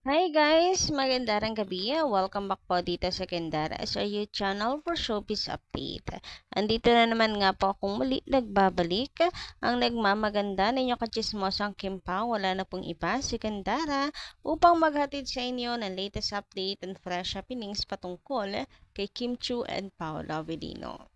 Hi guys! Magandang gabi. Welcome back po dito sa Kendara sa YouTube channel for Showbiz Update. Andito na naman nga po akong muli nagbabalik. Ang nagmamaganda na inyong kachismosang Kim Pao, wala na pong iba si Kendara upang maghatid sa inyo ng latest update and fresh happenings patungkol kay Kim Chu and Paolo Avellino.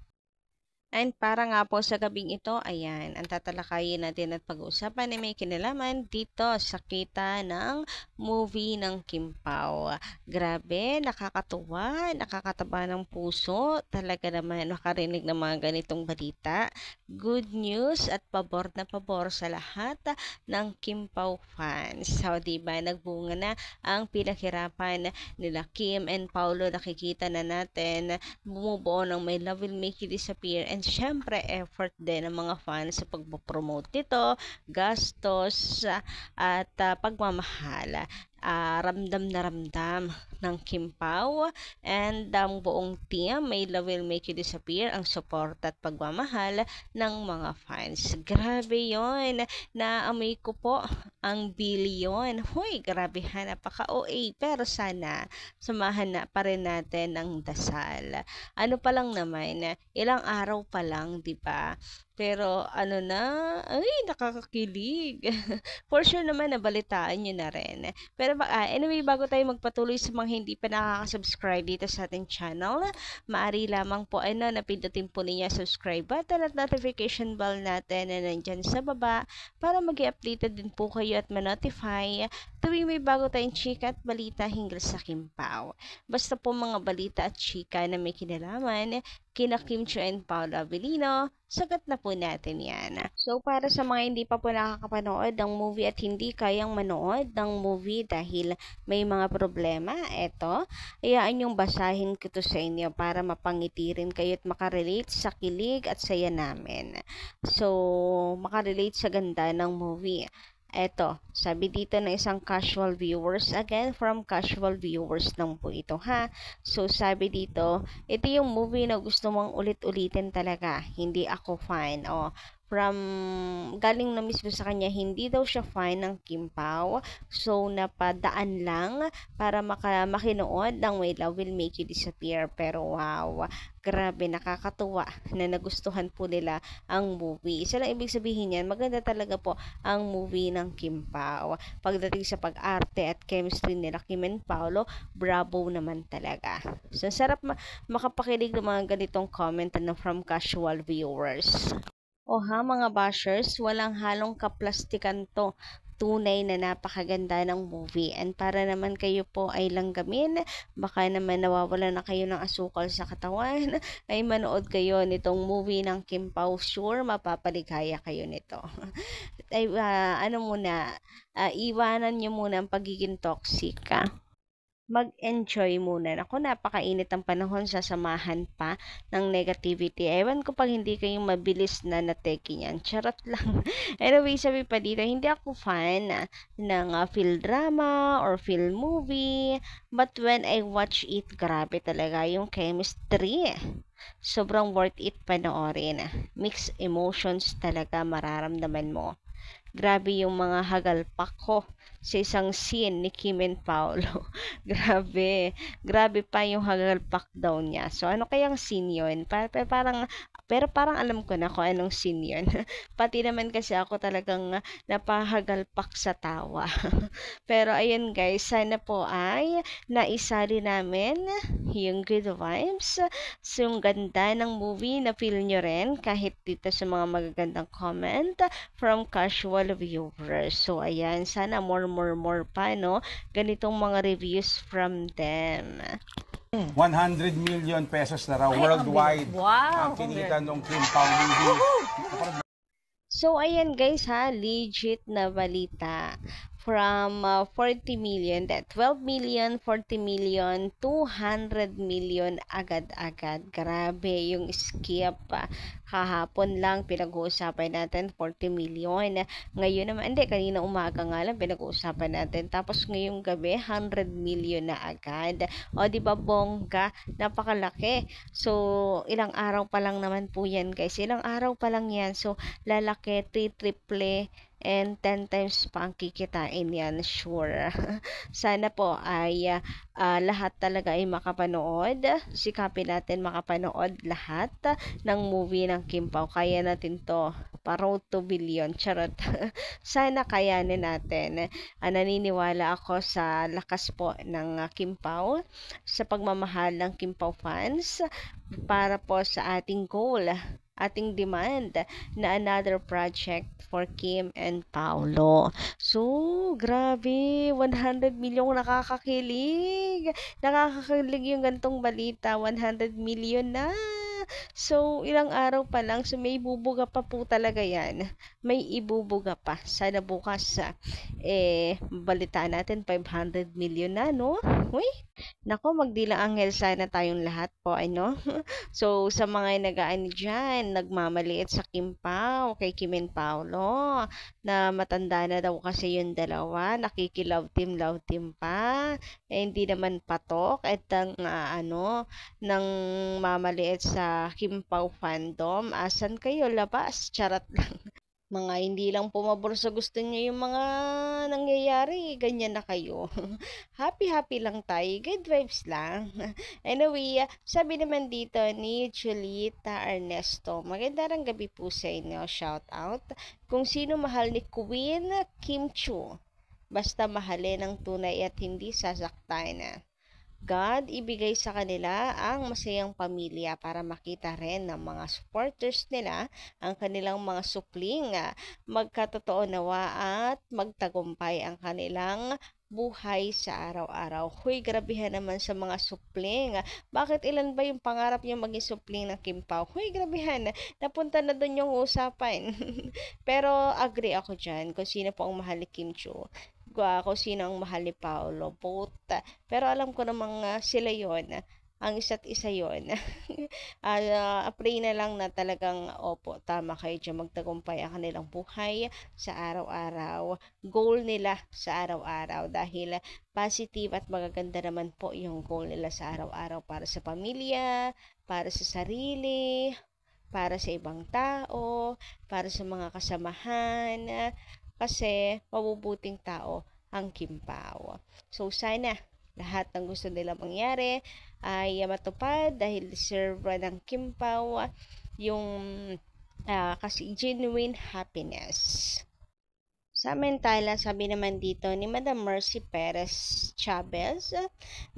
And para nga po sa gabing ito, ayan, ang tatalakayin natin at pag-uusapan ay may kinalaman dito sa kita ng movie ng Kim Pao. Grabe, nakakatuwa, nakakataba ng puso. Talaga naman makarinig ng mga ganitong balita. Good news at pabor na pabor sa lahat ng Kim Pao fans. So, diba, nagbunga na ang pinaghirapan nila Kim and Paulo. Nakikita na natin bumubuo ng My Love Will Make You Disappear, and syempre effort din ng mga fans sa pagpo-promote nito, gastos at pagmamahal. Ramdam na ramdam ng Kim Pao and ang buong team My Love Will Make You Disappear ang support at pagmamahal ng mga fans. Grabe yon, naamoy ko po ang billion. Hoy, grabe ha, napaka-OA, pero sana samahan na pa rin natin ng dasal. Ano pa lang naman, ilang araw pa lang, 'di ba? Pero ano na, ay nakakakilig. For sure naman nabalitaan niyo na rin. Pero anyway, bago tayo magpatuloy sa mga hindi pa nakaka-subscribe dito sa ating channel, maaari lamang po napindutin po ninyo subscribe button at notification bell natin na nandyan sa baba para mag-i-updated din po kayo at ma-notify tuwing may bago tayong chika at balita hinggil sa Kim Pao. Basta po mga balita at chika na may kinalaman kina Kim Chiu and Paolo Avellino, sagat na po natin yan. So, para sa mga hindi pa po nakakapanood ng movie at hindi kayang manood ng movie dahil may mga problema, eto, hayaan yung basahin ko to sa inyo para mapangiti rin kayo at makarelate sa kilig at saya namin. So, makarelate sa ganda ng movie. Eto, sabi dito ng isang casual viewers, again from casual viewers lang po ito ha. So sabi dito, ito yung movie na gusto mong ulit-ulitin talaga, hindi ako fan. From galing na mismo sa kanya, hindi daw siya fan ng Kim Pao. So napadaan lang para makinood ng My Love Will Make You Disappear. Pero wow, grabe, nakakatuwa na nagustuhan po nila ang movie. Isa lang ibig sabihin yan, maganda talaga po ang movie ng Kim Pao. Pagdating sa pag-arte at chemistry nila Kim and Paolo, bravo naman talaga. So, sarap makapakinig ng mga ganitong comment from casual viewers. O ha mga bashers, walang halong kaplastikan to. Tunay na napakaganda ng movie. And para naman kayo po ay langgamin, baka naman nawawala na kayo ng asukal sa katawan, ay manood kayo nitong movie ng Kim Pao. Sure, mapapaligaya kayo nito. Ay, ano muna, iwanan nyo muna ang pagiging toxic, mag-enjoy muna. Ako, napakainit ang panahon, sasamahan pa ng negativity. Ewan ko pag hindi kayo mabilis na nateki niyan. Charot lang. Anyway, sabi pa dito, hindi ako fan ng film drama or film movie. But when I watch it, grabe talaga yung chemistry. Sobrang worth it panoorin. Mixed emotions talaga mararamdaman mo. Grabe yung mga hagalpak ko sa isang scene ni Kim and Paolo. Grabe. Grabe pa yung hagalpak daw niya. So, ano kayang scene yun? Pero parang alam ko na kung anong scene yun. Pati naman kasi ako talagang napahagalpak sa tawa. Pero ayun guys, sana po ay naisali namin yung good vibes. So, yung ganda ng movie na feel nyo rin kahit dito sa mga magagandang comment from casual viewers. So, ayan, sana more pa, no? Ganitong mga reviews from them. 100 million pesos na raw worldwide ang kinita ng Kim Pao movie. So, ayan guys ha, legit na balita. From 40 million, 12 million, 40 million, 200 million agad-agad. Grabe yung skip. Kahapon lang pinag-uusapan natin 40 million. Ngayon naman, hindi, kanina umaga nga lang pinag-uusapan natin. Tapos ngayong gabi, 100 million na agad. O, di ba bongga? Napakalaki. So, ilang araw pa lang naman po yan guys. Ilang araw pa lang yan. So, lalaki, triple and 10 times pa ang kikitain yan, sure. Sana po ay lahat talaga ay makapanood. Sikapin natin makapanood lahat ng movie ng Kim Pao. Kaya natin to. Pa-road to billion. Charot. Sana kayanin natin. Naniniwala ako sa lakas po ng Kim Pao, sa pagmamahal ng Kim Pao fans, para po sa ating goal, ating demand na another project for Kim and Paolo. So, grabe, 100 million nakakakilig. Nakakakilig yung gantong balita, 100 million na. So, ilang araw pa lang, so may bubuga pa po talaga yan. May ibubuga pa. Sana bukas, balitaan natin 500 million na, no? Uy, nako, magdila anghel sana tayong lahat po, ano? So, sa mga nag-aani dyan, nagmamaliit sa Kim Pao, kay Kim and Paolo, na matanda na daw kasi yung dalawa, love team pa, hindi naman patok, at nang mamaliit sa Kim Pao fandom, asan kayo, labas, charot lang. Mga hindi lang pumabor sa gusto niyo yung mga nangyayari, ganyan na kayo. Happy lang tayo, good vibes lang. Anyway, sabi naman dito ni Julita Ernesto, magandang gabi po sa inyo, shout out. Kung sino mahal ni Queen Kim Chiu, basta mahalin ng tunay at hindi sasaktan. God, ibigay sa kanila ang masayang pamilya para makita rin ng mga supporters nila ang kanilang mga supling. Magkatotoo nawa at magtagumpay ang kanilang buhay sa araw-araw. Huy, grabihan naman sa mga supling. Bakit ilan ba yung pangarap niyo maging supling ng Kim Pao? Huy, grabihan. Napunta na doon yung usapan. Pero agree ako dyan kung sino po ang mahal ni Kim Chiu. Kung sino ang mahal ni Paolo, both. Pero alam ko namang sila yon, ang isa't isa yon. Pray na lang na talagang, opo, tama kayo dyan, magtagumpay ang kanilang buhay sa araw-araw. Goal nila sa araw-araw dahil positive at magaganda naman po yung goal nila sa araw-araw para sa pamilya, para sa sarili, para sa ibang tao, para sa mga kasamahan, kasi mabubuting tao ang Kim Pao. So, sana lahat ng gusto nila mangyari ay matupad dahil deserve ng Kim Pao yung kasi genuine happiness. Samantala, sabi naman dito ni Madam Mercy Perez Chavez,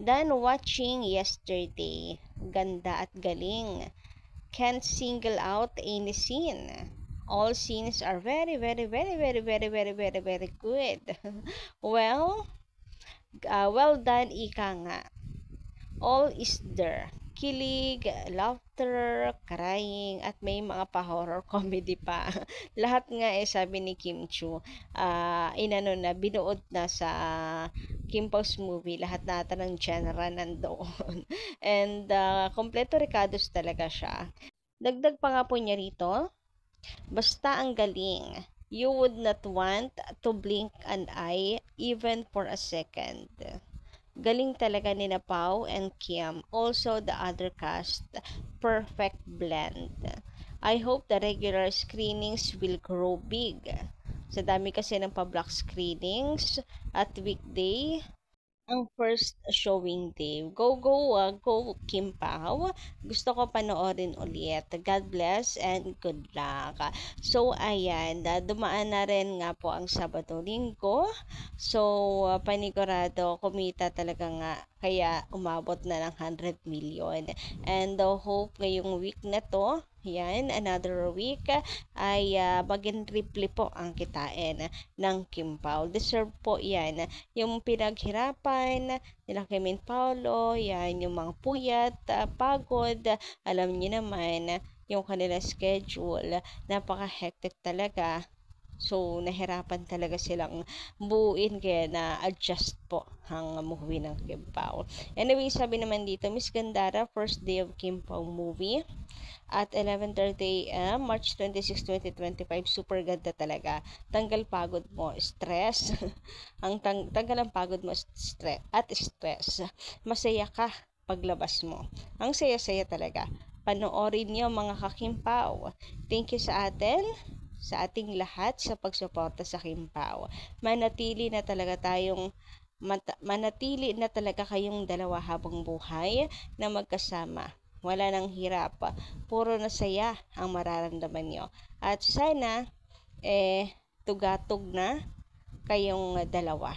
done watching yesterday. Ganda at galing. Can't single out any scene. All scenes are very good. Well done, ika nga. All is there. Kilig, laughter, crying, at may mga pa-horror comedy pa. Lahat nga sabi ni Kim Chiu, binuod na sa Kim Pao's movie, lahat nata ng genre nandoon. And kompleto Ricardos talaga siya. Dagdag pa nga po niya rito, basta ang galing. You would not want to blink an eye even for a second. Galing talaga ni Pao and Kim. Also the other cast. Perfect blend. I hope the regular screenings will grow big. Sa dami kasi ng pa-block screenings at weekday, ang first showing day. Go Kim Pao. Gusto ko panoorin ulit. God bless and good luck. So, ayan. Dumaan na rin nga po ang Sabado Linggo. So, panigurado, kumita talaga nga. Kaya, umabot na ng 100 million. And hope ngayong week na to, yan, another week, ay maging triple po ang kitain ng Kim Pao. Deserve po yan. Yung pinaghirapan nila Kim and Paolo, yan, yung mga puyat, pagod, alam niyo naman, yung kanilang schedule, napaka-hectic talaga. So, nahirapan talaga silang buuin, kaya na-adjust po ang movie ng Kim Pao. Anyway, sabi naman dito, Miss Gandara, first day of Kim Pao movie at 11:30 a.m. March 26, 2025. Super ganda talaga. Tanggal pagod mo, stress. Tanggal ang pagod mo, stress. Masaya ka paglabas mo. Ang saya-saya talaga. Panoorin niyo mga ka-Kim Pao. Thank you sa atin. sa ating lahat sa pagsuporta sa Kim Pao. Manatili na talaga kayong dalawa habang buhay na magkasama. Wala nang hirap, puro na saya ang mararamdaman nyo. At sana, tugatog na kayong dalawa.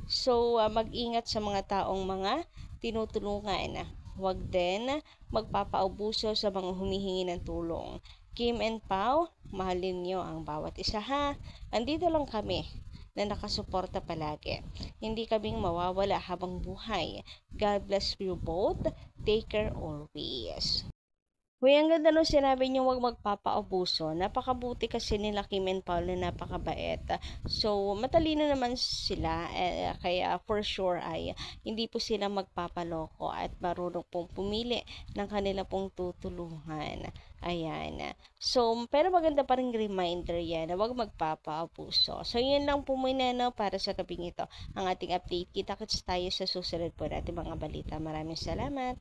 So, mag-ingat sa mga taong mga tinutulungan. Huwag din magpapaubuso sa mga humihingi ng tulong. Kim and Pao, mahalin nyo ang bawat isa ha. Andito lang kami na nakasuporta palagi. Hindi kaming mawawala habang buhay. God bless you both. Take care always. Uy, ang ganda nung sinabi niyo huwag magpapaabuso. Napakabuti kasi nila Kim and Paul na napakabait. So, matalino naman sila. Kaya for sure ay hindi po sila magpapaloko at marunong pong pumili ng kanila pong tutulungan. Ayan. So, pero maganda pa rin reminder yan na huwag magpapaabuso. So, yun lang po muna no, para sa gabing ito. Ang ating update. Kita-kits tayo sa susunod po natin mga balita. Maraming salamat.